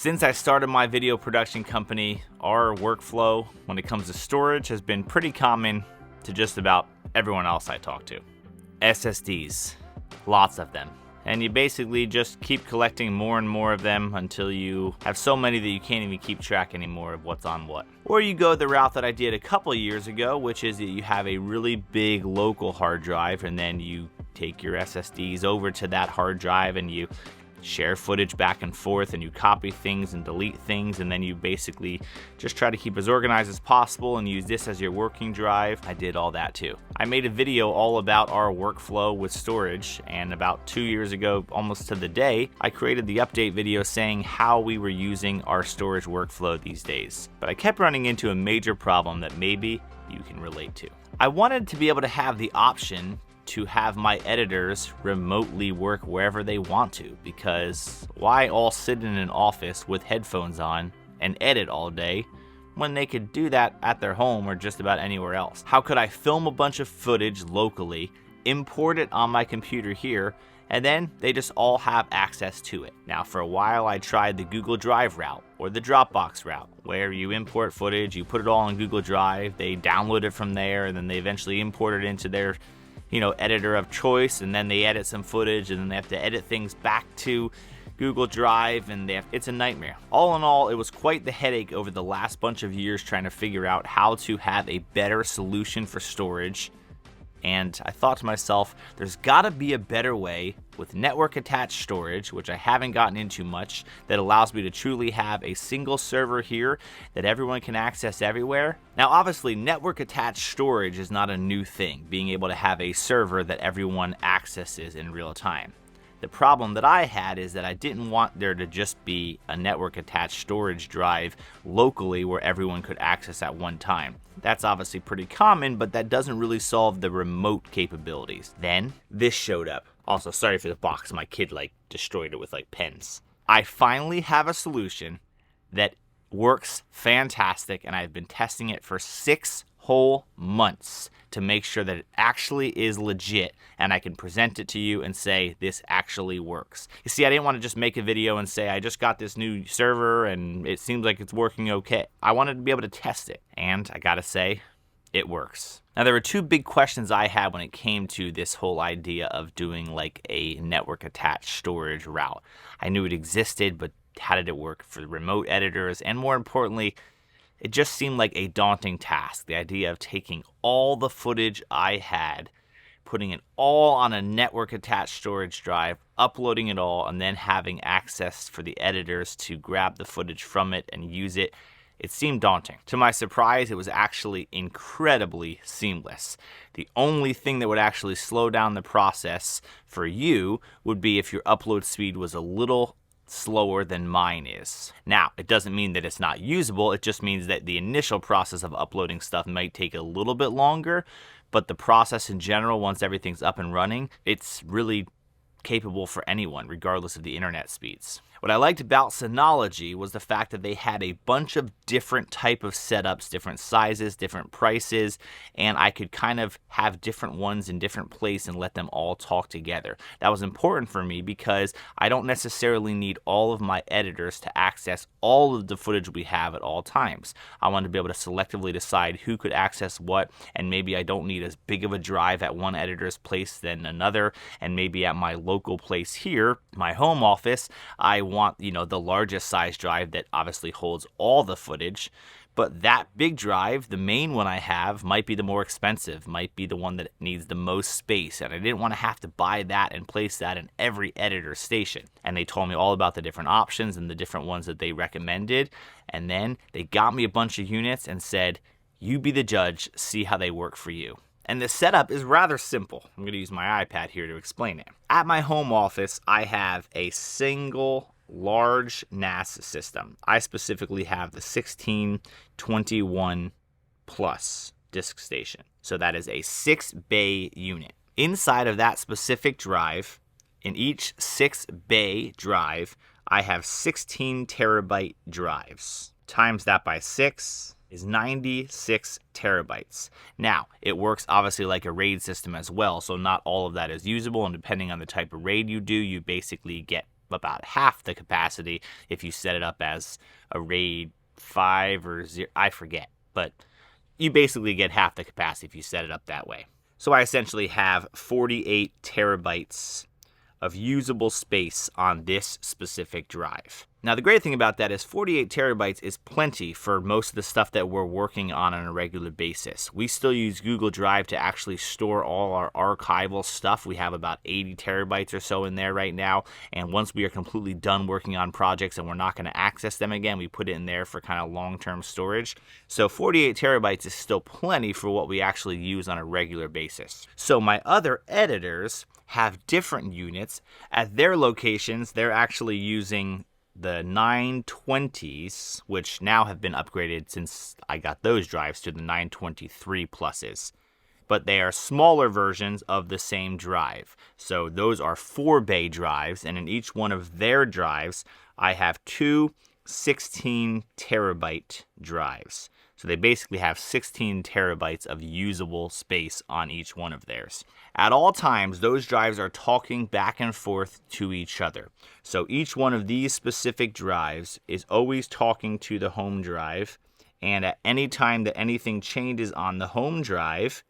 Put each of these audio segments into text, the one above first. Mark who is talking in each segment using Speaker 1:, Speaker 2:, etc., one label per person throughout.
Speaker 1: Since I started my video production company, our workflow when it comes to storage has been pretty common to just about everyone else I talk to. SSDs, lots of them. And you basically just keep collecting more and more of them until you have so many that you can't even keep track anymore of what's on what. Or you go the route that I did a couple years ago, which is that you have a really big local hard drive and then you take your SSDs over to that hard drive and you share footage back and forth and you copy things and delete things, and then you basically just try to keep as organized as possible and use this as your working drive. I did all that too. I made a video all about our workflow with storage, and about 2 years ago, almost to the day, I created the update video saying how we were using our storage workflow these days. But I kept running into a major problem that maybe you can relate to. I wanted to be able to have the option to have my editors remotely work wherever they want to, because why all sit in an office with headphones on and edit all day when they could do that at their home or just about anywhere else? How could I film a bunch of footage locally, import it on my computer here, and then they just all have access to it? Now, for a while I tried the Google Drive route or the Dropbox route, where you import footage, you put it all on Google Drive, they download it from there, and then they eventually import it into their editor of choice, and then they edit some footage, and then they have to edit things back to Google Drive, and it's a nightmare. All in all, it was quite the headache over the last bunch of years trying to figure out how to have a better solution for storage. And I thought to myself, there's gotta be a better way with network attached storage, which I haven't gotten into much, that allows me to truly have a single server here that everyone can access everywhere. Now, obviously, network attached storage is not a new thing, being able to have a server that everyone accesses in real time. The problem that I had is that I didn't want there to just be a network attached storage drive locally where everyone could access at one time. That's obviously pretty common, but that doesn't really solve the remote capabilities. Then this showed up. Also, sorry for the box, my kid destroyed it with pens. I finally have a solution that works fantastic, and I've been testing it for 6 whole months to make sure that it actually is legit and I can present it to you and say this actually works. You see, I didn't want to just make a video and say I just got this new server and it seems like it's working okay. I wanted to be able to test it, and I gotta say, it works. Now, there were 2 big questions I had when it came to this whole idea of doing a network attached storage route. I knew it existed, but how did it work for remote editors? And more importantly, it just seemed like a daunting task, the idea of taking all the footage I had, putting it all on a network-attached storage drive, uploading it all, and then having access for the editors to grab the footage from it and use it. It seemed daunting. To my surprise, it was actually incredibly seamless. The only thing that would actually slow down the process for you would be if your upload speed was a little slower than mine is. Now, it doesn't mean that it's not usable, it just means that the initial process of uploading stuff might take a little bit longer, but the process in general, once everything's up and running, it's really capable for anyone, regardless of the internet speeds. What I liked about Synology was the fact that they had a bunch of different type of setups, different sizes, different prices, and I could kind of have different ones in different places and let them all talk together. That was important for me because I don't necessarily need all of my editors to access all of the footage we have at all times. I want to be able to selectively decide who could access what, and maybe I don't need as big of a drive at one editor's place than another, and maybe at my local place here, my home office, I want the largest size drive that obviously holds all the footage, but that big drive, the main one I have, might be the more expensive, might be the one that needs the most space, and I didn't want to have to buy that and place that in every editor station. And they told me all about the different options and the different ones that they recommended, and then they got me a bunch of units and said, you be the judge, see how they work for you. And the setup is rather simple. I'm going to use my iPad here to explain it. At my home office, I have a single large NAS system. I specifically have the 1621 Plus disk station. So that is a 6-bay unit. Inside of that specific drive, in each 6-bay drive, I have 16 terabyte drives. Times that by 6 is 96 terabytes. Now, it works obviously like a RAID system as well, so not all of that is usable, and depending on the type of RAID you do, you basically get about half the capacity if you set it up as a RAID 5 or 0, I forget, but you basically get half the capacity if you set it up that way. So I essentially have 48 terabytes of usable space on this specific drive. Now, the great thing about that is 48 terabytes is plenty for most of the stuff that we're working on a regular basis. We still use Google Drive to actually store all our archival stuff. We have about 80 terabytes or so in there right now. And once we are completely done working on projects and we're not going to access them again, we put it in there for kind of long-term storage. So 48 terabytes is still plenty for what we actually use on a regular basis. So my other editors have different units. At their locations, they're actually using the 920s, which now have been upgraded since I got those drives to the 923 pluses. But they are smaller versions of the same drive. So those are 4-bay drives, and in each one of their drives, I have two 16 terabyte drives. So they basically have 16 terabytes of usable space on each one of theirs. At all times, those drives are talking back and forth to each other. So each one of these specific drives is always talking to the home drive, and at any time that anything changes on the home drive,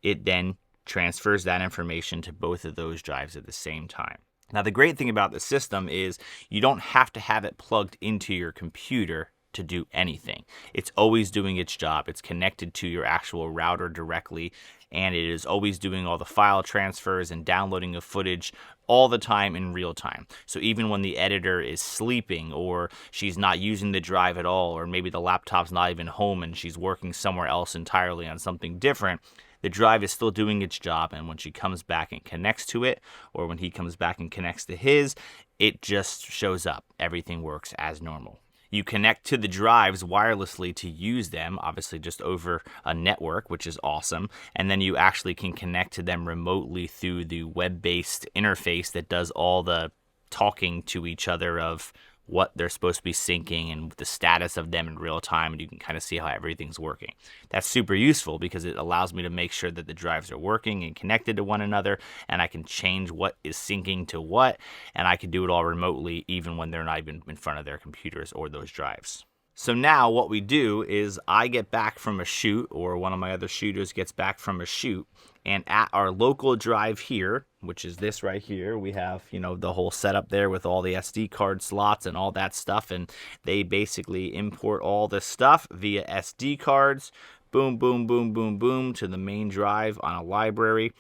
Speaker 1: it then transfers that information to both of those drives at the same time. Now, the great thing about the system is you don't have to have it plugged into your computer to do anything. It's always doing its job. It's connected to your actual router directly, and it is always doing all the file transfers and downloading of footage all the time in real time. So even when the editor is sleeping, or she's not using the drive at all, or maybe the laptop's not even home and she's working somewhere else entirely on something different, the drive is still doing its job, and when she comes back and connects to it, or when he comes back and connects to his, it just shows up. Everything works as normal. You connect to the drives wirelessly to use them, obviously just over a network, which is awesome. And then you actually can connect to them remotely through the web-based interface that does all the talking to each other of what they're supposed to be syncing and the status of them in real time, and you can kind of see how everything's working. That's super useful because it allows me to make sure that the drives are working and connected to one another, and I can change what is syncing to what, and I can do it all remotely even when they're not even in front of their computers or those drives. So now what we do is I get back from a shoot, or one of my other shooters gets back from a shoot, and at our local drive here, which is this right here, we have, the whole setup there with all the SD card slots and all that stuff, and they basically import all this stuff via SD cards, boom, boom, boom, boom, boom, to the main drive on a library.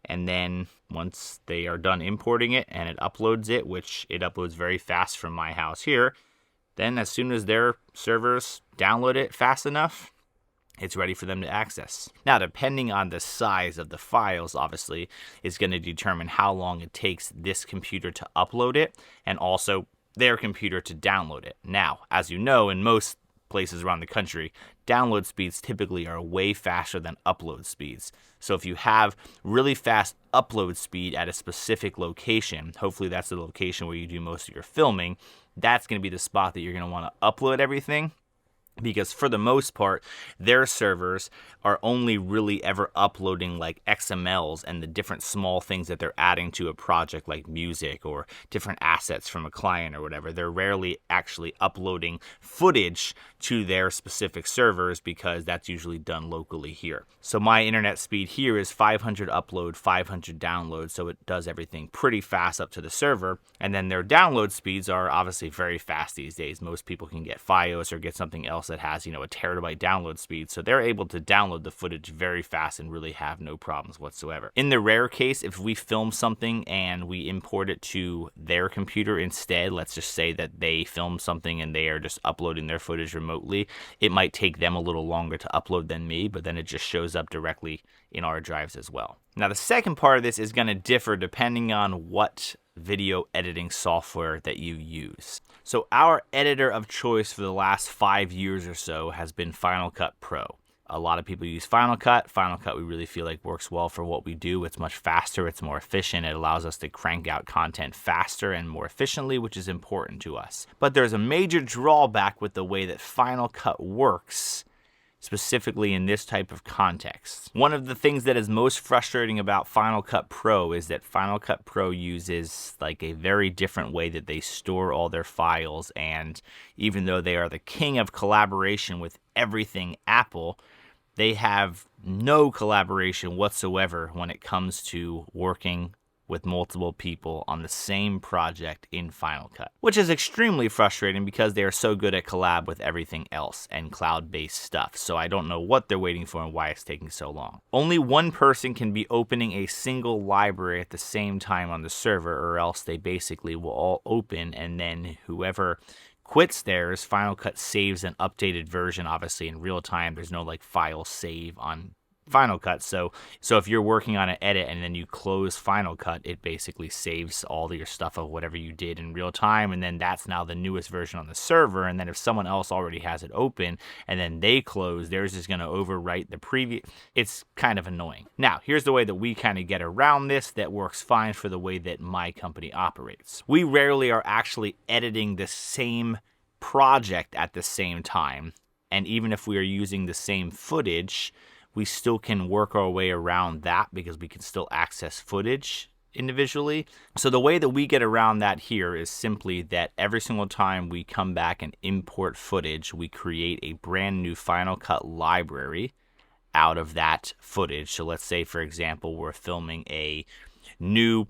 Speaker 1: And then once they are done importing it and it uploads it, which it uploads very fast from my house here, then as soon as their servers download it fast enough, it's ready for them to access. Now, depending on the size of the files, obviously, is going to determine how long it takes this computer to upload it, and also their computer to download it. Now, as you know, in most places around the country, download speeds typically are way faster than upload speeds. So if you have really fast upload speed at a specific location, hopefully that's the location where you do most of your filming, that's going to be the spot that you're going to want to upload everything. Because for the most part, their servers are only really ever uploading like XMLs and the different small things that they're adding to a project, like music or different assets from a client or whatever. They're rarely actually uploading footage to their specific servers because that's usually done locally here. So my internet speed here is 500 upload, 500 download, so it does everything pretty fast up to the server. And then their download speeds are obviously very fast these days. Most people can get Fios or get something else that has, a terabyte download speed. So they're able to download the footage very fast and really have no problems whatsoever. In the rare case, if we film something and we import it to their computer instead, let's just say that they film something and they are just uploading their footage remotely, it might take them a little longer to upload than me, but then it just shows up directly in our drives as well. Now, the second part of this is going to differ depending on what video editing software that you use. So our editor of choice for the last 5 years or so has been Final Cut Pro. A lot of people use Final Cut. Final Cut we really feel like works well for what we do. It's much faster, it's more efficient, it allows us to crank out content faster and more efficiently, which is important to us. But there's a major drawback with the way that Final Cut works specifically in this type of context. One of the things that is most frustrating about Final Cut Pro is that Final Cut Pro uses like a very different way that they store all their files, and even though they are the king of collaboration with everything Apple, they have no collaboration whatsoever when it comes to working with multiple people on the same project in Final Cut, which is extremely frustrating because they are so good at collab with everything else and cloud-based stuff. So I don't know what they're waiting for and why it's taking so long. Only one person can be opening a single library at the same time on the server, or else they basically will all open, and then whoever quits theirs, Final Cut saves an updated version, obviously in real time. There's no like file save on Final Cut. So if you're working on an edit and then you close Final Cut, it basically saves all your stuff of whatever you did in real time, and then that's now the newest version on the server. And then if someone else already has it open and then they close, theirs is going to overwrite the previous. It's kind of annoying. Now, here's the way that we kind of get around this that works fine for the way that my company operates. We rarely are actually editing the same project at the same time, and even if we are using the same footage, we still can work our way around that because we can still access footage individually. So the way that we get around that here is simply that every single time we come back and import footage, we create a brand new Final Cut library out of that footage. So let's say, for example, we're filming a new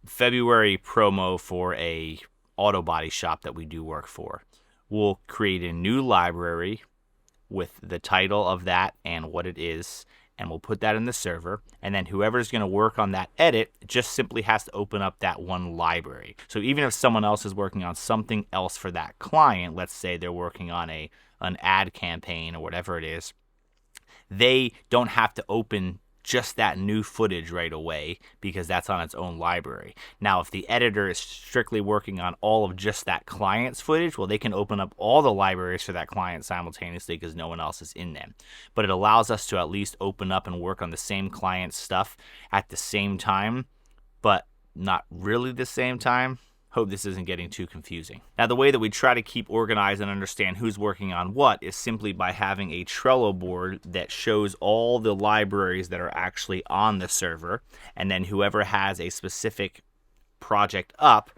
Speaker 1: February promo for a auto body shop that we do work for. We'll create a new library with the title of that and what it is, and we'll put that in the server, and then whoever's going to work on that edit just simply has to open up that one library. So even if someone else is working on something else for that client, let's say they're working on an ad campaign or whatever it is, they don't have to open just that new footage right away because that's on its own library. Now, if the editor is strictly working on all of just that client's footage, well, they can open up all the libraries for that client simultaneously because no one else is in them. But it allows us to at least open up and work on the same client stuff at the same time, but not really the same time. Hope this isn't getting too confusing. Now, the way that we try to keep organized and understand who's working on what is simply by having a Trello board that shows all the libraries that are actually on the server, and then whoever has a specific project up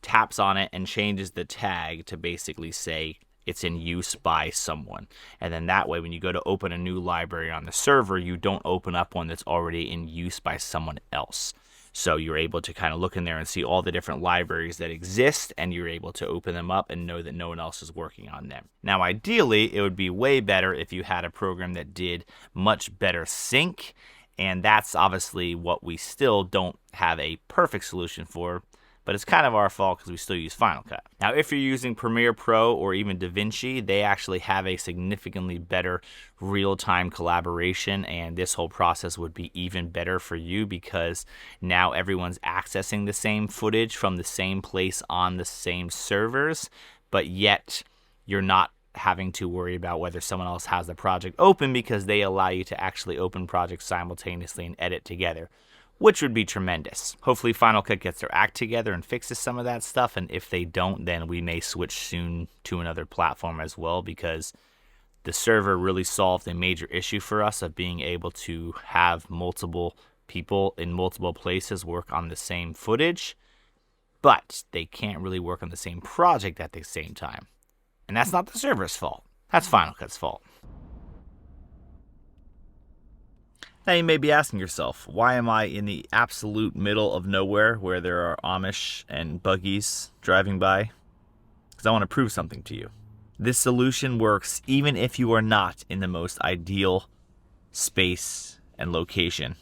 Speaker 1: taps on it and changes the tag to basically say it's in use by someone. And then that way, when you go to open a new library on the server, you don't open up one that's already in use by someone else. So you're able to kind of look in there and see all the different libraries that exist, and you're able to open them up and know that no one else is working on them. Now, ideally, it would be way better if you had a program that did much better sync, and that's obviously what we still don't have a perfect solution for, but it's kind of our fault because we still use Final Cut. Now, if you're using Premiere Pro or even DaVinci, they actually have a significantly better real-time collaboration, and this whole process would be even better for you because now everyone's accessing the same footage from the same place on the same servers, but yet you're not having to worry about whether someone else has the project open because they allow you to actually open projects simultaneously and edit together, which would be tremendous. Hopefully Final Cut gets their act together and fixes some of that stuff, and if they don't, then we may switch soon to another platform as well, because the server really solved a major issue for us of being able to have multiple people in multiple places work on the same footage, but they can't really work on the same project at the same time. And that's not the server's fault. That's Final Cut's fault. Now you may be asking yourself, why am I in the absolute middle of nowhere where there are Amish and buggies driving by? Because I want to prove something to you. This solution works even if you are not in the most ideal space and location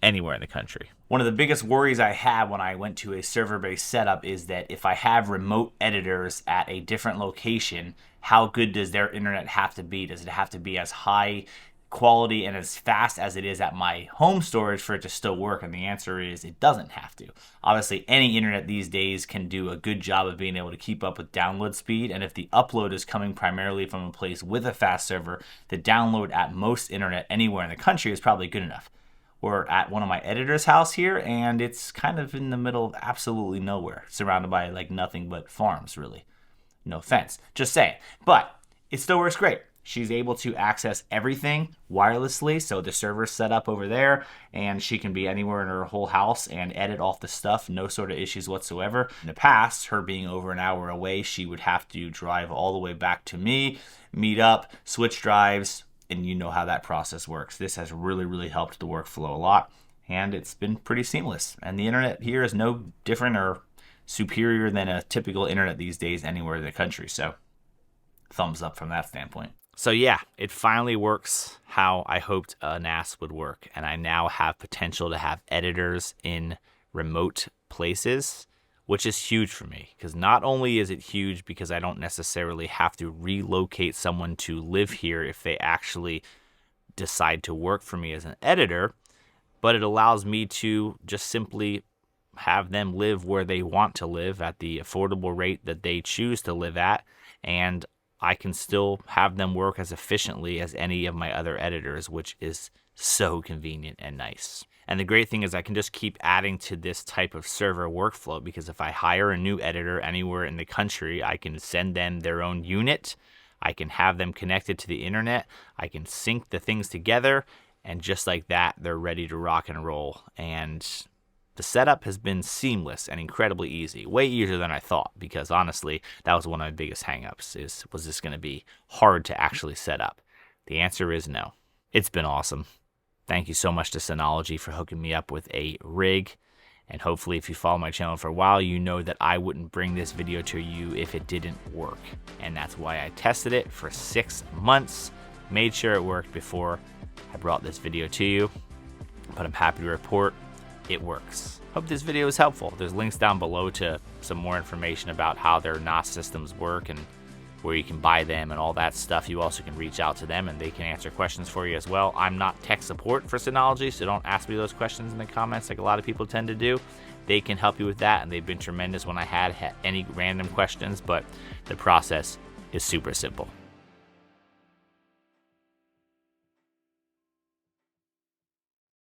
Speaker 1: anywhere in the country. One of the biggest worries I had when I went to a server-based setup is that if I have remote editors at a different location, how good does their internet have to be? Does it have to be as high quality and as fast as it is at my home storage for it to still work? And the answer is it doesn't have to. Obviously, any internet these days can do a good job of being able to keep up with download speed, and if the upload is coming primarily from a place with a fast server, the download at most internet anywhere in the country is probably good enough. We're at one of my editor's house here, and it's kind of in the middle of absolutely nowhere, surrounded by like nothing but farms, really. No offense, just saying. But it still works great. She's able to access everything wirelessly, so the server's set up over there, and she can be anywhere in her whole house and edit off the stuff, no sort of issues whatsoever. In the past, her being over an hour away, she would have to drive all the way back to me, meet up, switch drives, and you know how that process works. This has really helped the workflow a lot, and it's been pretty seamless. And the internet here is no different or superior than a typical internet these days anywhere in the country, so thumbs up from that standpoint. So yeah, it finally works how I hoped a NAS would work, and I now have potential to have editors in remote places, which is huge for me, because not only is it huge because I don't necessarily have to relocate someone to live here if they actually decide to work for me as an editor, but it allows me to just simply have them live where they want to live at the affordable rate that they choose to live at, and I can still have them work as efficiently as any of my other editors, which is so convenient and nice. And the great thing is I can just keep adding to this type of server workflow, because if I hire a new editor anywhere in the country, I can send them their own unit, I can have them connected to the internet, I can sync the things together, and just like that, they're ready to rock and roll. And the setup has been seamless and incredibly easy, way easier than I thought, because honestly, that was one of my biggest hangups, was this going to be hard to actually set up? The answer is no. It's been awesome. Thank you so much to Synology for hooking me up with a rig, and hopefully if you follow my channel for a while, you know that I wouldn't bring this video to you if it didn't work, and that's why I tested it for 6 months, made sure it worked before I brought this video to you, but I'm happy to report it works. Hope this video is helpful. There's links down below to some more information about how their NAS systems work and where you can buy them and all that stuff. You also can reach out to them and they can answer questions for you as well. I'm not tech support for Synology, so don't ask me those questions in the comments like a lot of people tend to do. They can help you with that, and they've been tremendous when I had any random questions, but the process is super simple.